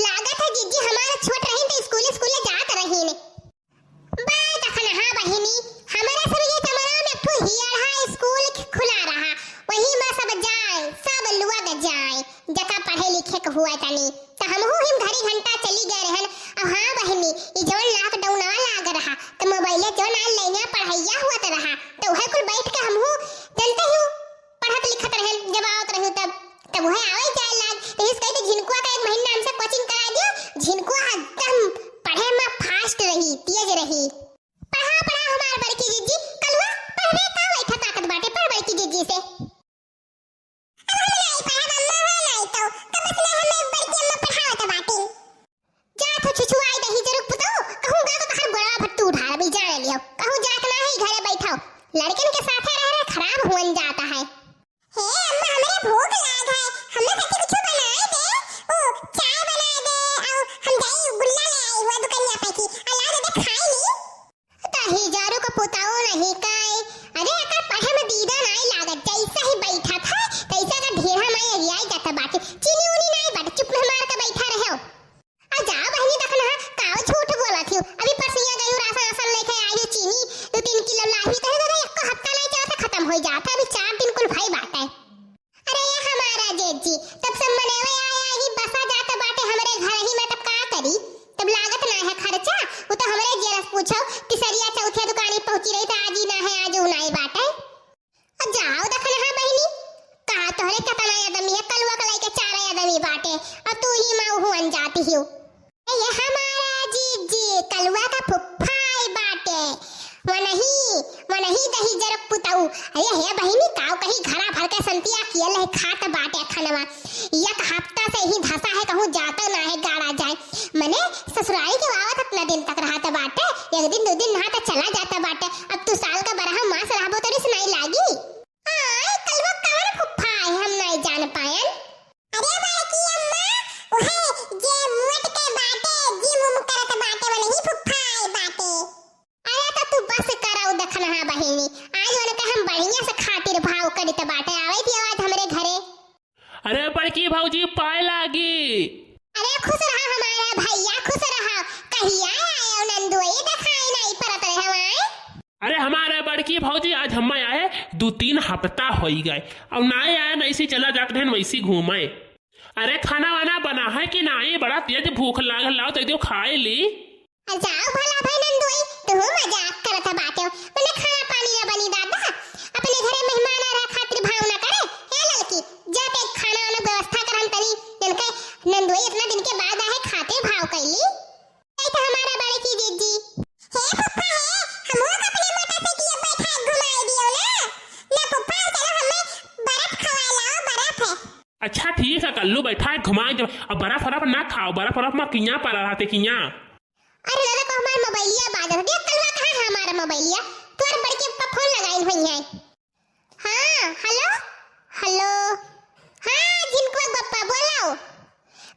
लागत है जिज्जी हमारा छोट रही तो स्कूल जात रही ने बात अखन हां बहिनी हमारा सब ये जमाना में ठू हियाड़ा स्कूल खुला रहा वही में सब जाए सब लोग जाए जका पढ़े लिखे के हुआ तनी त हमहु हिम घड़ी घंटा चली गए रहन अब हां बहिनी ई जवन लॉकडाउन लाग रहा त मोबाइल जवन ऑनलाइन पढ़ाइया हुआ त रहा तो वह कुल बैठ के हमहु जनते ही पढ़त लिखत रहन जब आवत रहू तब वह आवे जाए लाग तो इस कहे झिनकुआ का एक महीना हमसे कोचिंग करा दियो झिनकुआ एकदम पढ़े में फास्ट रही तेज रही पढ़ा हमार बड़की जीजी कलवा पढ़वे का बैठा ताकत बाटे पर बड़की जीजी से अब हम नहीं पढ़ा मम्मा हो नहीं तो बस ना हमें बड़की अम्मा पढ़ावत बाटे जा तो छुछुआई दही जरूर पुतो कहूंगा तो तहर गोड़ा भट्टू उठा भी जाने लियो कहूं जात ना है घरे बैठाओ लड़कन के साथ रह खराब होन जाता है हे अम्मा हमरे भूख लाग है हमें खातिर कुछ बनाए दे ओ चाय बनाए दे और हम जाई गुल्ला ले आई हुआ दुकानिया पे की अल्लाह दे खाई नी ताही जारो को पुताओ नहीं काय अरे अकर पढ़े में दीदा नहीं लागत जैसा ही बैठा था तैसा का ढेरा में रियाई जाता बाटे चीनी उनी नहीं बाटे चुप में मार के बैठा रहो आ जा बहनी देखना काओ झूठ बोला थी अभी परसिया गई राशन लेके आई चीनी 2-3 किलो लाही कहे तो एक हफ्ता नहीं जाता खत्म हो जाता अभी 4 दिन कुल भाई बाटे अरे ये हमारा जेजी तब सब मनेवे आया ही बसा जाता बाटे हमरे घर ही में तब का करी तब लागत ना है खर्चा वो तो हमरे जेरस पूछो तिसरिया चौथे दुकानी पहुंची रही था आज ही ना है आज उनाई बाटे अब जाओ देखना हां बहनी का तोहरे कतना आदमी है कलवा कलाई के 4 आदमी बाटे और तू ही मां हुन जाती हो ये हमारा जीजी कलवा का फुफ्फाई बाटे वो नहीं दही जरक पुताऊ अरे हे बहिनी काव कहीं घरा भर के संतिया कियल है खात बाटे खनवा एक हफ्ता से ही धसा है कहूं जाता ना है गाड़ा जाए मने ससुराली के आवत अपना दिन तक रहा था बाटे एक दिन 2 दिन नहा तो चला जाता बाटे अब तू साल का बरहा मास रहबो तोरी सुनाई लागी आय कलवा कवन फुफ्फा है हम नहीं जान पायन अरे बाकी अम्मा ओहे जे मुट के बाटे जी मुम करत बाटे वो नहीं फुफ्फा है बाटे अरे तो तू बस कराओ देखना हां बहिनी आज वाला का हम बढ़िया से खातिर भाव करी त बाटे आवे थी आवाज हमरे घरे अरे बड़की भौजी पाए लागी अरे खुश रहा हमारा भैया खुश रहा कहिया आए नंदू ये दिखाई नहीं परत रहे हमारे अरे हमारे बड़की भौजी आज हम आए 2-3 हफ्ता हो ही गए अब ना आए नहीं से चला जाते हैं वैसी घूमे अरे खाना वाना बना है कि नहीं बड़ा तेज भूख लागल लाओ तो खाए ली जाओ भला भाई नंदू तू मजाक करत बाटे मने खाना पानी ना बनी दादा अपने घरे मेहमान आ रहा खातिर भाव ना करे हे लड़की जा पे खाना वाला व्यवस्था करन तनी जनके नंदू इतना दिन के बाद आए खाते भाव कैली ए तो हमारा बड़े की जीजी हे पप्पा है हम लोग अपने मोटरसाइकिल पे बैठा घुमाई दियो ना पप्पा चलो हमें बर्फ खवा लाओ बर्फ है अच्छा ठीक है कल्लू बैठा है घुमाए जब अब बर्फ ना खाओ बर्फ में किया पर रहते किया अरे लला को हमारा मोबाइलिया बाजर देख कलवा कहां है हमारा मोबाइलिया तोर बड़के पप्पा फोन लगाई हुई है हां हेलो हां जिनको पप्पा बोलाओ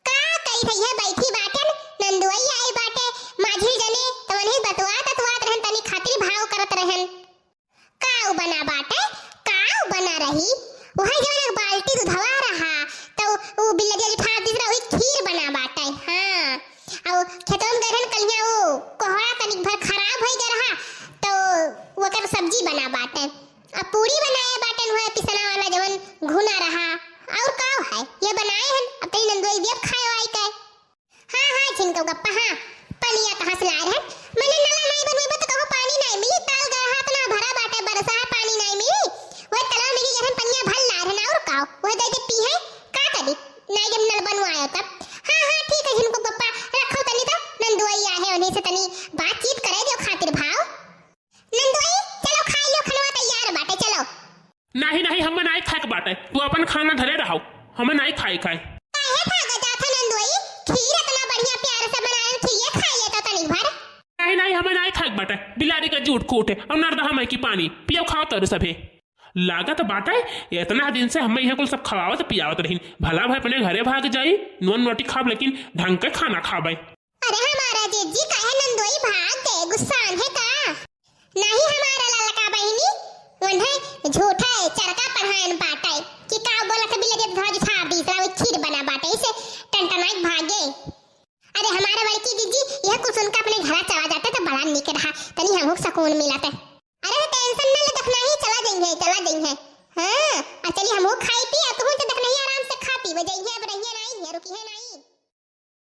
का कई भैया बैठी बाटन नंदुई आई बाटे माझी जने तवनी बतवात रहन तनी खातिर भाव करत रहन काऊ बना बाटे काऊ बना रही वही जो एक बाल्टी दूधवा रहा तो वो बिल्ली फाड़ दिस रही खीर बना बाटे हां और खेतों में गरहन कलिया वो कोहड़ा तनिक भर खराब हो गया रहा तो वो कर सब्जी बना बाटे अब पूरी बनाए बाटन हुआ पिसना वाला जवन घुना रहा और का है ये बनाए हैं अब तई नंदोई देव खाए आई के हां छिनको गप्पा हां पनिया कहां से लाए हैं मैंने नला नहीं बनवे तो कहो पानी नहीं मिली ताल गया हाथ ना भरा बाटे बरसा पानी नहीं मिली वो तलाव में गरहन पनिया भर ला रहे ना और का वो दे पी है का करी नहीं जब नल बनवाया तब हां ठीक है जिनको पप्पा रखो तनी तो नंदुई आहे उन्हीं से तनी बातचीत करे जो खातिर भाव नंदुई चलो खा लो खनवा तैयार बाटे चलो नहीं हम नहीं खाए बाटे तू अपन खाना धरे रहो हमें नहीं खाए काहे भागा जाथा नंदुई खीर इतना बढ़िया प्यार से बनाए थी ये खा लेता तनी भर नहीं हमें नहीं खाए बाटे बिलाड़ी का झूठ कूटे और नर्दा हमें की पानी पियो खाओ तर सभे लागत बाटे इतना दिन से हमें यहाँ कुल सब खवावत पियावत रही भला भाई अपने घरे भाग जाई नॉन रोटी खाब लेकिन ढंग के खाना खाबे अरे हमारा जीजी काहे नंदोई भाग गए गुस्सा है का नहीं हमारा ललका बहिनी उन्हें झूठा है चरका पढ़ान पाटा कि का बोला था बिल्ले ध्वज छाप दी खीर बना बाटे इसे टंटनाई भागे अरे हमारे बड़की दीदी यह कुछ उनका अपने घर चला जाता तो बड़ा निक रहा, तनी हमको सुकून मिलता। अरे टेंशन न ले, दफना ही चला देंगे हाँ। चलिए हमको खाई